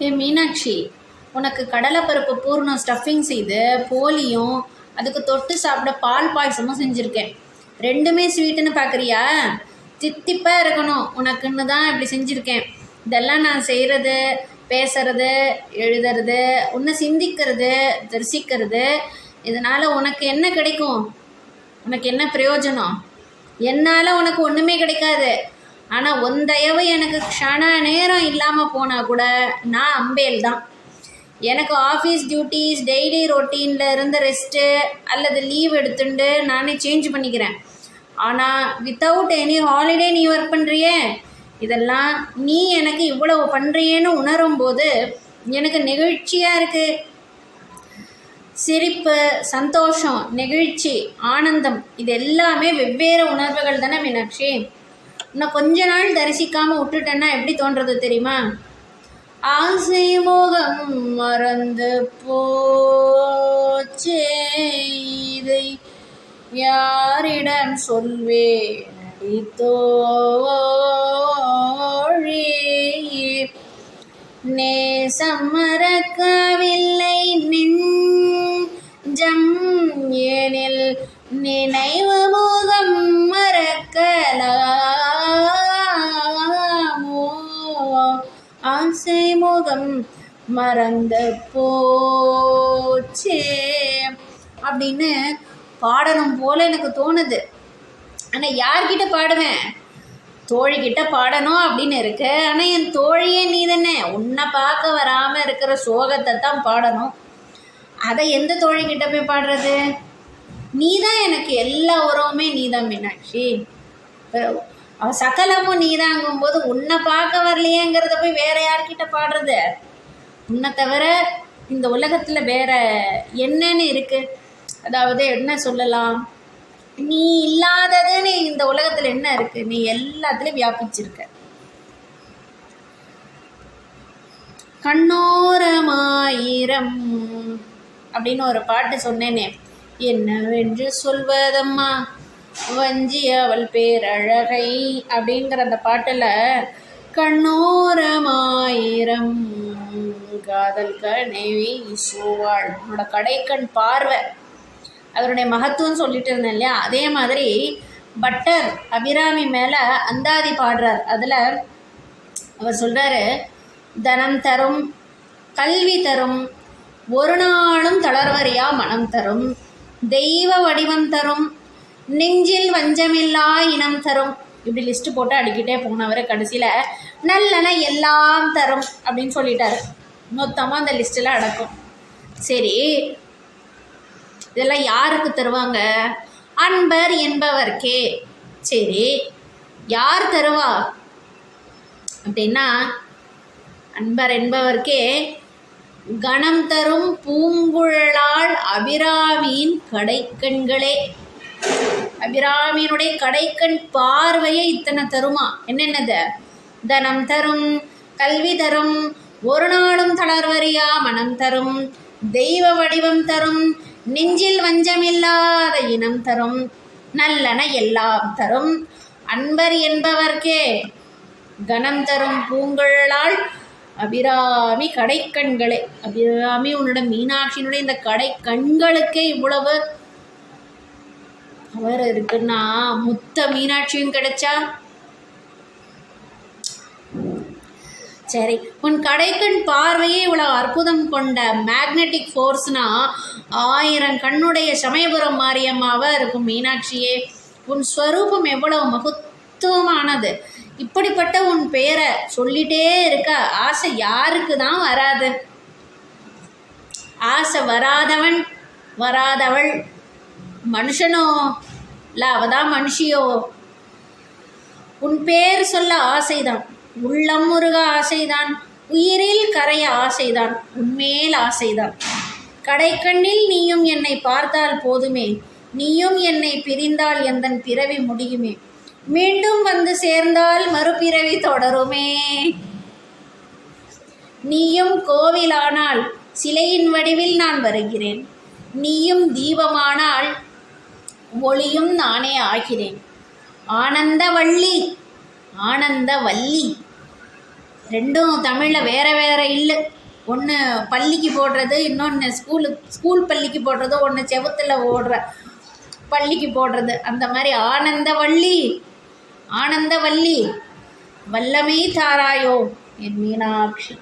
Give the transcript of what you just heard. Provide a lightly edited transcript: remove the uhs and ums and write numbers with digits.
ஏ மீனாட்சி, உனக்கு கடலைப்பருப்பு பூர்ணம் ஸ்டஃபிங் செய்து போலியும் அதுக்கு தொட்டு சாப்பிட பால் பாயசமும் செஞ்சுருக்கேன். ரெண்டுமே ஸ்வீட்டுன்னு பார்க்குறியா? தித்திப்பாக இருக்கணும் உனக்குன்னு தான் இப்படி செஞ்சுருக்கேன். இதெல்லாம் நான் செய்கிறது, பேசுறது, எழுதுறது, உன்னை சிந்திக்கிறது, தரிசிக்கிறது, இதனால் உனக்கு என்ன கிடைக்கும்? உனக்கு என்ன பிரயோஜனம்? என்னால் உனக்கு ஒன்றுமே கிடைக்காது. ஆனால் உன் தயவு எனக்கு க்ஷண நேரம் இல்லாமல் போனால் கூட நான் அம்பேல் தான். எனக்கு ஆஃபீஸ் டியூட்டிஸ், டெய்லி ரொட்டீனில் இருந்து ரெஸ்ட்டு அல்லது லீவ் எடுத்துட்டு நானே சேஞ்ச் பண்ணிக்கிறேன். ஆனால் வித்தவுட் எனி ஹாலிடே நீ ஒர்க் பண்ணுறியே, இதெல்லாம் நீ எனக்கு இவ்வளவு பண்ணுறியேன்னு உணரும்போது எனக்கு நெகிழ்ச்சியாக இருக்குது. சிரிப்பு, சந்தோஷம், நெகிழ்ச்சி, ஆனந்தம், இது எல்லாமே வெவ்வேறு உணர்வுகள் தானே மீனாட்சி. இன்னும் கொஞ்ச நாள் தரிசிக்காமல் விட்டுட்டேன்னா எப்படி தோன்றது தெரியுமா? ஆசை மோகம் மறந்து போச்சே, இதை யாரிடம் சொல்வேன் தோழி, நேசம் மறக்கவில்லை நெஞ்சம் ஏனில் நினைவு முகம் மறக்கலாமோ, ஆசை முகம் மறந்து போச்சே அப்படின்னு பாடணும் போல எனக்கு தோணுது. ஆனால் யார்கிட்ட பாடுவேன்? தோழிக்கிட்ட பாடணும் அப்படின்னு இருக்கு. ஆனால் என் தோழியே நீ தானே. உன்னை பார்க்க வராமல் இருக்கிற சோகத்தை தான் பாடணும். அதை எந்த தோழிக்கிட்ட போய் பாடுறது? நீ தான் எனக்கு எல்லா உறவுமே நீ தான் மீனாட்சி. சகலமும் நீ தாங்கும்போது உன்னை பார்க்க வரலையேங்கிறத போய் வேற யார்கிட்ட பாடுறது? உன்னை தவிர இந்த உலகத்தில் வேற என்னன்னு இருக்குது? அதாவது என்ன சொல்லலாம், நீ இல்லாததுன்னு இந்த உலகத்தில் என்ன இருக்குது? நீ எல்லாத்துலேயும் வியாபிச்சிருக்க. கண்ணோரமாயிரம் அப்படின்னு ஒரு பாட்டு சொன்னேனே, என்னவென்று சொல்வதம்மா வஞ்சி அவள் பேரழகை அப்படிங்கிற அந்த பாட்டில் கண்ணோரமாயிரம் காதல் கனவி சோவாள், உன்னோட கடைக்கண் பார்வை, அவருடைய மகத்துவம் சொல்லிட்டு இருந்தேன் இல்லையா? அதே மாதிரி பட்டர் அபிராமி மேலே அந்தாதி பாடுறார். அதில் அவர் சொல்கிறாரு, தனம் தரும், கல்வி தரும், ஒரு நாளும் தளர்வறியா மனம் தரும், தெய்வ வடிவம் தரும், நெஞ்சில் வஞ்சமில்லா இனம் தரும். இப்படி லிஸ்ட்டு போட்டு அடிக்கிட்டே போனவர் கடைசியில் நல்லன எல்லாம் தரும் அப்படின்னு சொல்லிட்டாரு. மொத்தமாக அந்த லிஸ்ட்டில் அடக்கும். சரி, இதெல்லாம் யாருக்கு தருவாங்க? அன்பர் என்பவர்க்கே. சரி, யார் தருவா அப்படின்னா, அன்பர் என்பவர்க்கே கணம் தரும் பூங்குழலாள் அபிராமியின் கடைக்கண்களே. அபிராமியினுடைய கடைக்கண் பார்வையை இத்தனை தருமா? என்னென்னது? தனம் தரும், கல்வி தரும், ஒரு நாளும் தளர்வறியா மனம் தரும், தெய்வ வடிவம் தரும், நெஞ்சில் வஞ்சமில்லாத இனம் தரும், நல்லன எல்லாம் தரும். அன்பர் என்பவர்க்கே கணம் தரும் பூங்குழலாள் அபிராமி கடைக்கண்களே. அபிராமி உன்னோட மீனாட்சியினுடைய இந்த கடைக்கண்களுக்கே இவ்வளவு அவர் இருக்குன்னா முத்த மீனாட்சியும் கிடைச்சா? சரி, உன் கடைக்கண் பார்வையே இவ்வளவு அற்புதம் கொண்ட மேக்னெட்டிக் ஃபோர்ஸ்னா 1000 கண்ணுடைய சமயபுரம் மாரியம்மாவாக இருக்கும் மீனாட்சியே. உன் ஸ்வரூபம் எவ்வளவு மகத்துவமானது. இப்படிப்பட்ட உன் பேரை சொல்லிட்டே இருக்க ஆசை யாருக்கு தான் வராது? ஆசை வராதவன் வராதவள் மனுஷனோ இல்லை அவதான் மனுஷியோ? உன் பேர் சொல்ல ஆசைதான், உள்ளம் முருக ஆசைதான், உயிரில் கரைய ஆசைதான், உன்மேல் ஆசைதான். கடைக்கண்ணில் நீயும் என்னை பார்த்தால் போதுமே, நீயும் என்னை பிரிந்தால் எந்தன் பிறவி முடியுமே, மீண்டும் வந்து சேர்ந்தால் மறுபிறவி தொடருமே. நீயும் கோவிலானால் சிலையின் வடிவில் நான் வருகிறேன், நீயும் தீபமானால் ஒளியும் நானே ஆகிறேன். ஆனந்தவள்ளி, ஆனந்தவல்லி, ரெண்டும் தமிழில் வேறு வேறு இல்லை. ஒன்று பள்ளிக்கு போடுறது, இன்னொன்று ஸ்கூல் பள்ளிக்கு போடுறது, ஒன்று செவத்தில் ஓடுற பள்ளிக்கு போடுறது. அந்த மாதிரி ஆனந்தவள்ளி ஆனந்தவல்லி வல்லமை தாராயோ என் மீனாட்சி.